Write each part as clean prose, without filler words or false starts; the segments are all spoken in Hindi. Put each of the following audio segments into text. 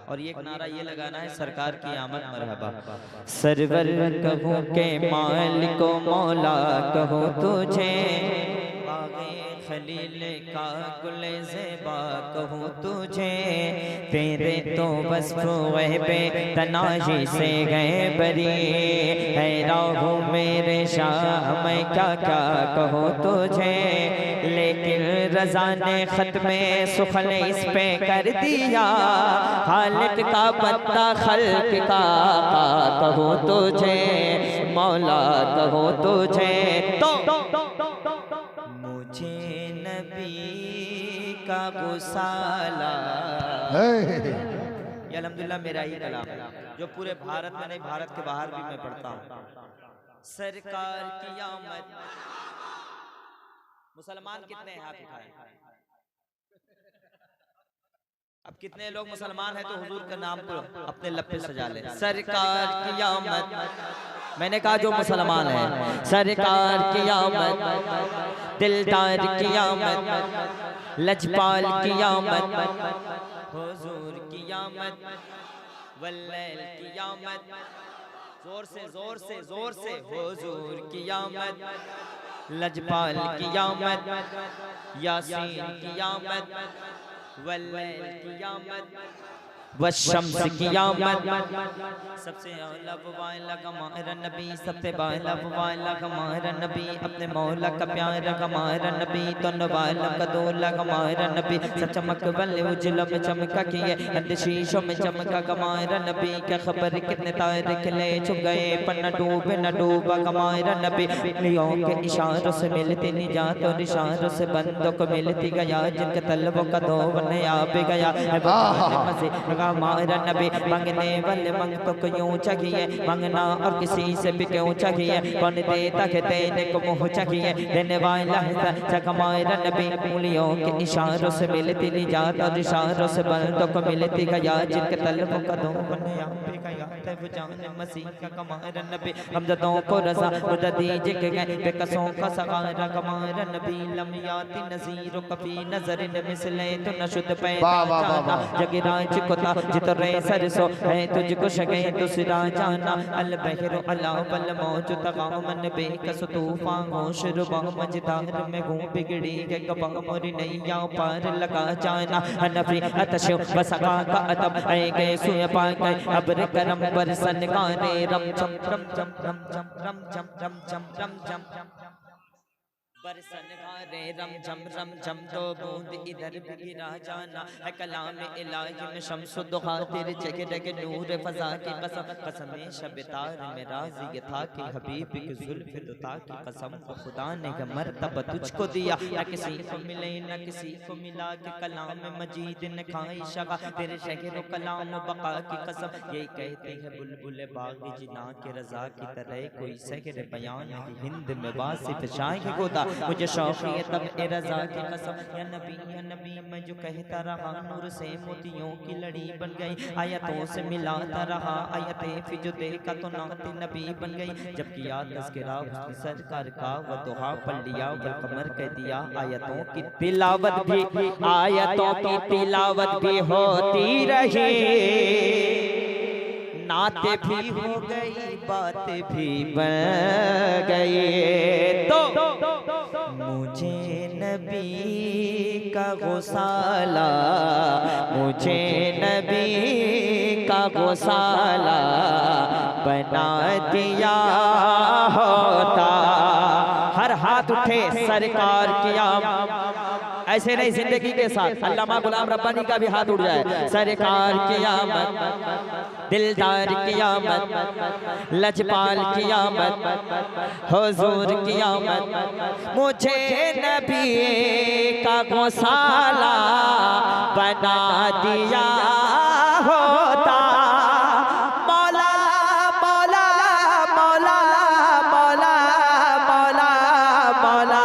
और ये एक नारा ये लगाना है, सरकार की आमद मरहबा। सरवर कहूँ के मालिक मौला कहूँ तुझे, बाग़े खलील का गुल ज़ेबा कहूँ तुझे, तेरे तो वस्फ़ वहबे तनाशी से गए बरी, हैरान हूँ मेरे शाह मैं क्या क्या कहूँ तुझे, लेकिन रज़ा ने ख़त्मे सुखल इस पे कर दिया, खालिक का बंदा खल्क का आका कहूँ तुझे, मौला कहूँ तुझे। तो मुझे नबी का गुसाला, ये अल्हम्दुलिल्लाह मेरा ही कलाम जो पूरे भारत में नहीं भारत के बाहर भी मैं पढ़ता हूँ। सरकार की आमद, मुसलमान कितने हैं हाथ उठाएं? अब कितने लोग मुसलमान हैं तो हुजूर का नाम को अपने लब पे सजा ले। सरकार की आमद, मैंने कहा जो मुसलमान है, सरकार की आमद, दिलदार की आमद, लजपाल की आमद, हुजूर की आमद, वल्लैल की आमद, जोर से जोर से जोर से, हुजूर की आमद, लजपाल की आमद, यासीन की आमद, वल्लैल की आमद, वशम्स की आमद, सबसे आला वाला गमारा नबी, सबसे बाला वाला गमारा नबी, अपने मौला का प्यारा गमारा नबी, दोनों वाला का दोला गमारा नबी, सब चमक वाले उजलों में चमका किए, अंधशीशों में चमका गमारा नबी, क्या खबर कितने तारे खिले छुप गए, पर न डूबे न डूबा गमारा नबी, लियों के इशारों से मिलती निजात और इशारों से बंदों को मिलती गया, जिनके तलबों का धोवन आप गया हमारा नबी, मांगने वाले मांग तो क्यों चाहिए, मांगना और किसी से भी क्यों चाहिए, कौन देता के देने को मुँह चाहिए, देने वाला है हमारा नबी, उंगलियों के इशारों से मिलती निजात और इशारों से बंदों को मिलती गया, जिनके तलबों का धोवन आप गया, तब जाने मसीह का हमारा नबी, हमदों को रज़ा खुदा दीजिए गए, बेकसों का सहारा हमारा नबी, लम याति नज़ीर कफ़ी नज़र मिसले तो नशुद पैदा जाना, जगराज को जितरे सरसो है तुझको शगे दूसरा जाना, अल बहर अला बल मौज तगामन बेकस तूफान होश रुबा मजदार में घूम बिगड़ी के कबा मोरी नैया पार लगा जाना, हनफी अतश बसका का अदब है गए सुय पा गए, अब्र करम बरसन गाने रम चम रम चम रम चम रम चम रम चम रम चम बरसन गारे रम झम रम झम, तो बूंद इधर भी गिरा जाना है, कलाम इलाही में शम्सु दुहा तेरे जगह जगह नूर फजा की कसम, कसम शबतार में राज ये था कि हबीब की जुल्फ दुता की कसम को खुदा ने मर्तबा तुझको दिया, न किसी को मिले न किसी को मिला, कि कलाम मजीद ने खाई शगा तेरे शहर कलाम बका की कसम, यही कहते हैं बुलबुल बाग जिना के रजा की तरह, कोई शहर बयान नहीं हिंद में वासिफ शाह गोदा, मुझे शौक है तब ए रज़ा की कसम, या नबी मैं जो कहता रहा, नूर से मोतियों की लड़ी बन गई, आयतों से मिलाता रहा, आयतें फिर जो देखा तो नाते नबी बन गई, जब किया तज़किरा हुस्न सरकार का, व दुआ पढ़ लिया व कमर कह दिया, आयतों की तिलावत भी होती रही, नाते भी हो गई बात भी बन गई, तो मुझे नबी का गुसाला, मुझे नबी का गुसाला बना दिया होता, हर हाथ उठे सरकार की आमद, ऐसे नहीं जिंदगी के साथ अल्लामा गुलाम रब्बानी का भी हाथ उठ जाए, सरकार की आमद, दिलदार की आमद, लजपाल की आमद, हुजूर की आमद, मुझे नबी का गुसाला बना दिया होता, मौला मौला मौला मौला मौला मौला,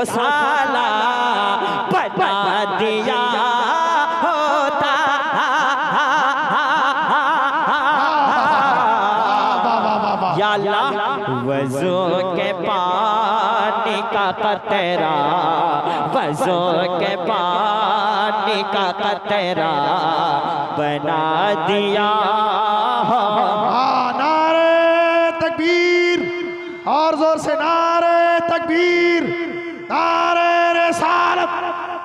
साला बना दिया होता, या अल्लाह वज़ू के पानी का कतरा, वज़ू के पानी का कतरा बना दिया। नारे तकबीर, और जोर से नारे तकबीर, नारे रिसालत,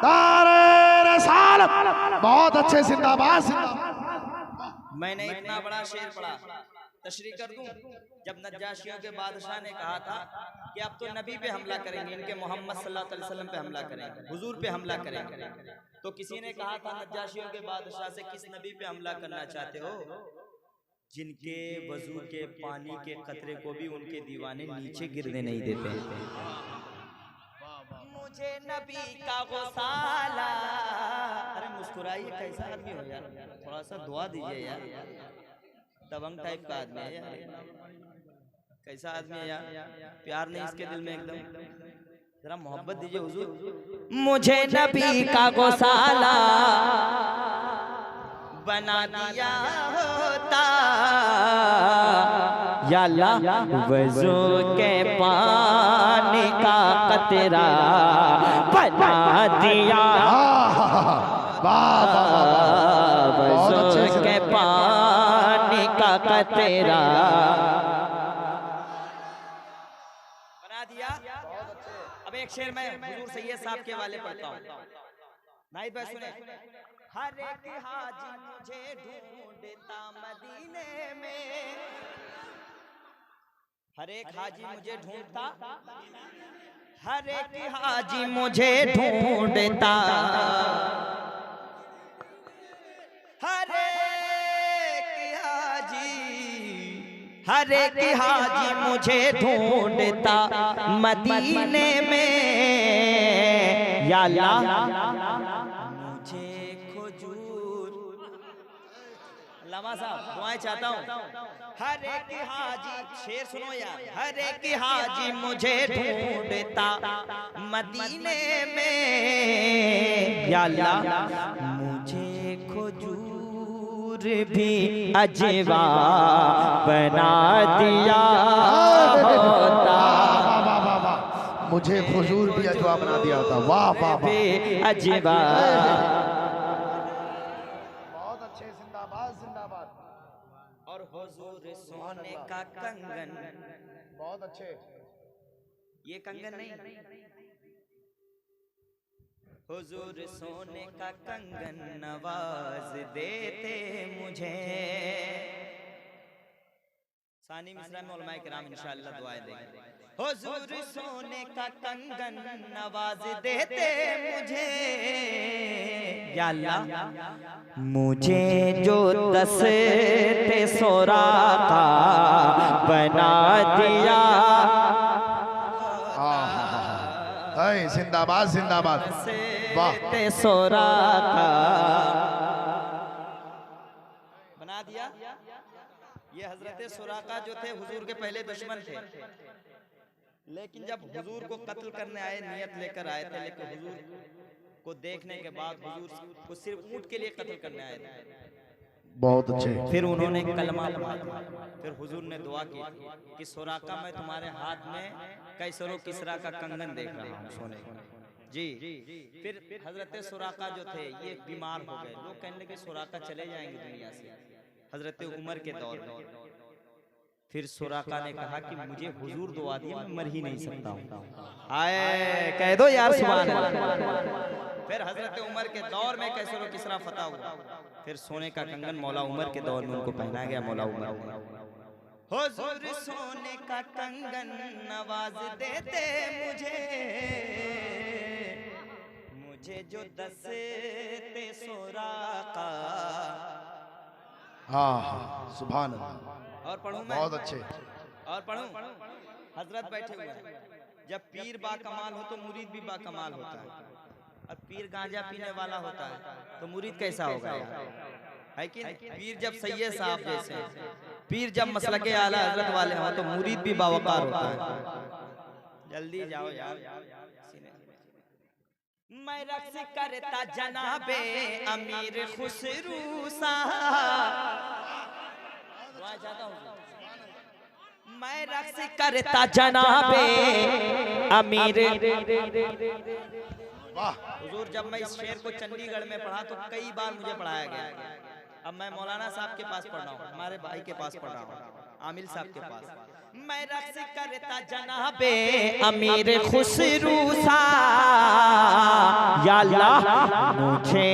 नारे रिसालत। बहुत अच्छे, जिंदाबाद जिंदाबाद। मैंने इतना बड़ा शेर पढ़ा, तशरीह कर दूं। जब नज्जाशियों के बादशाह ने कहा था कि अब तो नबी पे हमला करेंगे, इनके मोहम्मद सल्लल्लाहु अलैहि वसल्लम पे हमला करेंगे, हुजूर पे हमला करेंगे, तो किसी ने कहा था नज्जाशियों के बादशाह से, किस नबी पे हमला करना चाहते हो? जिनके वजू के पानी के कतरे को भी उनके दीवाने नीचे गिरने नहीं देते। मुझे नबी का गौसाला। अरे मुस्कुराइए, कैसा आदमी हो यार, थोड़ा सा दुआ दीजिए यार, दबंग टाइप का आदमी है यार, कैसा आदमी है यार, प्यार नहीं इसके दिल में एकदम, जरा मोहब्बत दीजिए हुजूर। मुझे नबी का गौसाला बना दिया होता, या अल्लाह वज़ू के पानी का कतरा बना दिया। वज़ू के पानी का कतरा बना दिया। अब एक शेर में हुजूर सैयद साहब के वाले पढ़ता हूँ। नाइब भाई सुने। हर एक हाजी मुझे ढूंढता मदीने में, हर एक हाजी मुझे ढूंढता, हर एक हाजी मुझे ढूंढता, हर एक हाजी, हर एक हाजी मुझे ढूंढता मदीने में, या अल्लाह लमा साहब दुआएं चाहता हूँ। हर एक हाजी, शेर सुनो यार, हर एक हाजी मुझे ढूंढता मदीने में, या अल्लाह मुझे खुजूर भी अजवा बना दिया होता, मुझे खुजूर भी अजवा बना दिया होता। वाह वाह वाह, अजवा। और हुजूर सोने का कंगन, बहुत अच्छे, ये कंगन नहीं, हुजूर सोने का कंगन नवाज देते मुझे। सानी मिसरा में उलमाए किराम इंशाअल्लाह दुआएं देंगे। हुजूर सोने का कंगन नवाज देते मुझे, या अल्लाह मुझे जो दस्ते सोरा का बना दिया। जिंदाबाद जिंदाबाद, वाह। सोरा का बना दिया। ये हजरत सुराका जो थे हुजूर के पहले दुश्मन थे, लेकिन जब हुजूर को कत्ल करने आए, नियत लेकर आए थे, लेकिन हुजूर को देखने के बाद हुजूर को सिर्फ ऊंट के लिए कत्ल करने आए थे। बहुत अच्छे। फिर उन्होंने कलमा पढ़ा, फिर हुजूर ने दुआ की कि सुराका मैं तुम्हारे हाथ में कैसरो किसरा का कंगन देख रहा हूँ सोने जी। फिर हजरत सुराका जो थे ये बीमार हो गए, लोग कहने लगे सुराका चले जाएंगे दुनिया से, हजरत उमर के दौर में। फिर सुराका ने कहा कि मुझे हुजूर दुआ दिए, मैं मर ही नहीं सकता हूँ। आए कह दो यार सुभान अल्लाह। फिर हजरत उमर के दौर में कैसरो किसरा फतह हुआ, फिर सोने का कंगन मौला उमर के दौर में उनको पहनाया गया। मौला उमर हुजूर सोने का कंगन नवाज देते मुझे, मुझे जो दस्ते सुराका। हाँ सुभान अल्लाह। और पढ़ूं मैं? बहुत अच्छे। और पढ़ूं? हजरत बैठे हुए हैं। जब पीर बा कमाल हो तो मुरीद भी बा कमाल होता है, और पीर गांजा पीने वाला होता है तो मुरीद कैसा होगा है कि नहीं? पीर जब सैयद साहब जैसे, पीर जब मसलक आला हजरत वाले हो तो मुरीद भी बावकार होता है। जल्दी जाओ यार। मैं रक्स करता जनाबे अमीर खुसरू साहब, मैं रक्स करता जनाबे अमीर। हुजूर जब मैं इस शेर को चंडीगढ़ में पढ़ा तो कई बार मुझे पढ़ाया गया। अब मैं मौलाना साहब के पास पढ़ रहा हूँ, हमारे भाई के पास पढ़ रहा हूँ, आमिल साहब के पास। मैं रक्स करता जनाबे अमीर खुसरू सा, या अल्लाह मुझे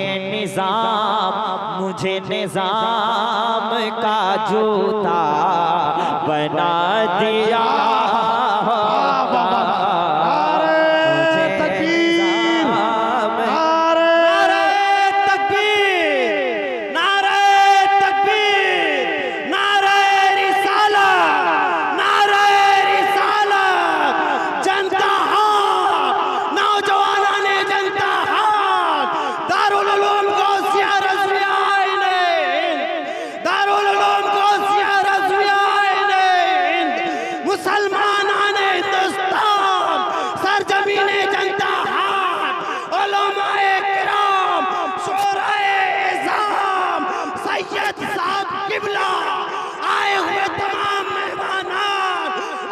निजाम का जूता बना दिया। आए हुए तमाम मेहमान,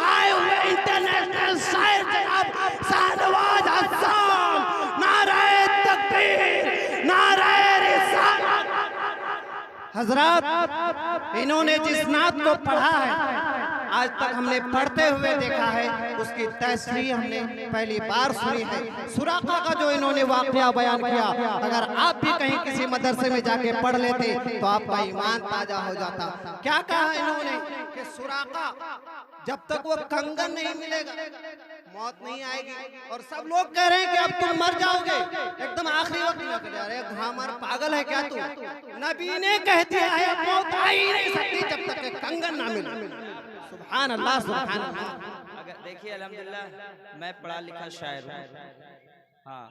आए हुए इंटरनेशनल शायर जनाब शाहनवाज हसन, नारे तकबीर, नारे रिसालत। हजरत, इन्होंने जिस नात को पढ़ा है आज तक हमने पढ़ते हुए देखा है, उसकी तस्वीर हमने पहली बार सुनी है। सुराका का जो इन्होंने वाकया बयान किया, अगर आप भी कहीं किसी मदरसे में जाके पढ़ लेते तो आपका ईमान ताजा हो जाता। क्या कहा इन्होंने कि सुराका जब तक वो कंगन नहीं मिलेगा मौत नहीं आएगी, और सब लोग कह रहे हैं कि अब तुम मर जाओगे एकदम आखिरी वक्त में। अरे हमार पागल है क्या तू? नबी ने कह दिया है मौत आ ही नहीं सकती जब तक कंगन ना मिले। सुभान अल्लाह, सुभान अल्लाह। अगर देखिए अल्हम्दुलिल्लाह मैं पढ़ा लिखा शायर हूँ। हाँ,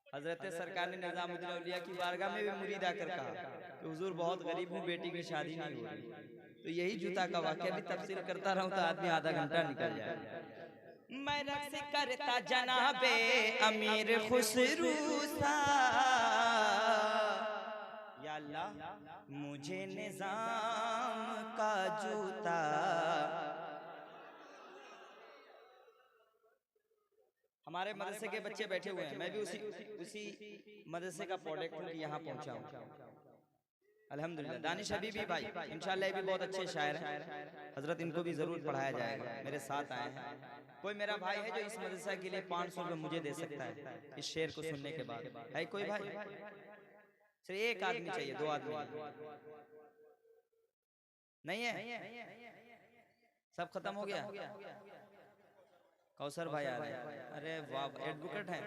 हजरत सरकार ने निजामुद्दीन औलिया की बारगाह में भी मुरीद आकर कहा कि हुजूर बहुत गरीब हूँ, बेटी की शादी नहीं हो रही। तो यही जूता का वाकया भी तफसीर करता रहूं तो आदमी आधा घंटा निकल जाए। मैं रक्स करता जनाबे अमीर खुसरू सा, या अल्लाह मुझे निजाम का जूता। हमारे मदरसे के बच्चे बैठे हुए हैं, मैं भी उसी मदरसे का प्रोडक्ट हूँ, यहाँ पहुँचा हूँ अल्हम्दुलिल्लाह। दानिश हबीबी भाई इंशाल्लाह भी बहुत अच्छे शायर हैं, हजरत इनको भी जरूर पढ़ाया जाएगा, मेरे साथ आए हैं। कोई मेरा भाई है जो इस मदरसा के लिए 500 रुपये मुझे दे सकता है इस शेर को सुनने के बाद? है कोई भाई? सिर्फ एक आदमी चाहिए, 2 आदमी नहीं है? सब खत्म हो गया? कौसर भाई आ रहे हैं। अरे वाह, एडवोकेट हैं।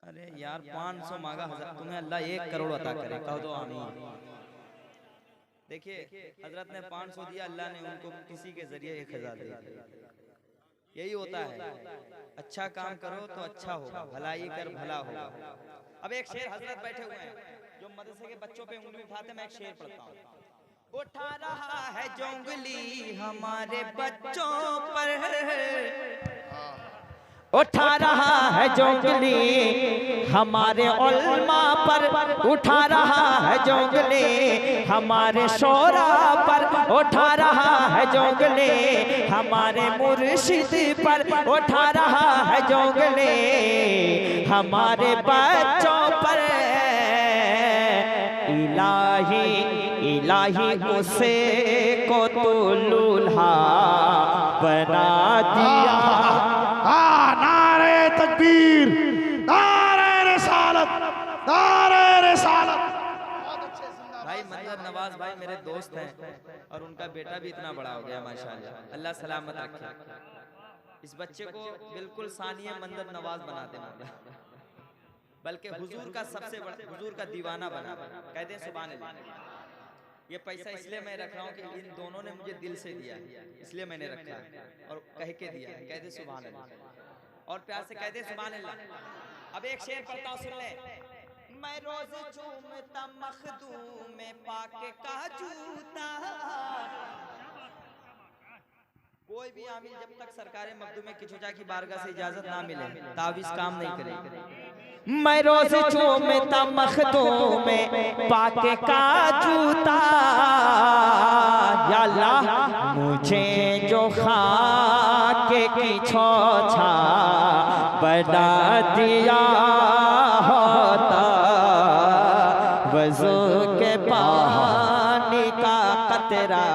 अरे यार 500 मांगा, तुम्हें अल्लाह 1 करोड़ अता करे, कहो तो आमीन। देखिए हजरत ने 500 दिया, अल्लाह ने उनको किसी के जरिए 1000 दे दिया। यही होता है, अच्छा काम करो तो अच्छा होगा, भलाई कर भला होगा। अब एक शेर, हजरत बैठे हुए हैं जो मदरसे के बच्चों पे उंगली उठाते, मैं एक शेर पढ़ता हूँ। उठा रहा है जोंगली हमारे बच्चों पर, उठा रहा है जोंगली हमारे उल्मा पर, उठा रहा है जोंगली हमारे शोरा पर, उठा रहा है जोंगली हमारे मुर्शिद पर, उठा रहा है जोंगली हमारे बच्चों पर। इलाही उसे को तो लूल्हा बना दिया। नारे तकबीर, नारे रिसालत, नारे रिसालत। भाई मंजर नवाज भाई मेरे दोस्त हैं और उनका बेटा भी इतना बड़ा हो गया माशाल्लाह, अल्लाह सलामत रखे। इस बच्चे को बिल्कुल सानिया मंजर नवाज बना देना, बल्कि हुजूर का सबसे बड़ा, हुजूर का दीवाना बना। कहते हैं सुभान अल्लाह। ये पैसा इसलिए मैं रख रहा हूँ कि इन दोनों ने मुझे दिल से दिया, इसलिए मैंने रखा और कह के दिया। कहते सुभान अल्लाह और प्यार से कहते सुभान अल्लाह। अब एक शेर पढ़ता हूँ, सुन ले। मैं रोज चूमता मखदूम में पाके का जूता। कोई भी आमिल जब तक सरकार मखदूम की चुचा की बारगाह से इजाजत ना मिले तावीज़ काम नहीं करेगी। मैं रोज चूमता मखदूम में पाके का जूता, या या अल्लाह मुझे जो खाक की छोछा बना दिया होता, वज़ू के पानी का कतरा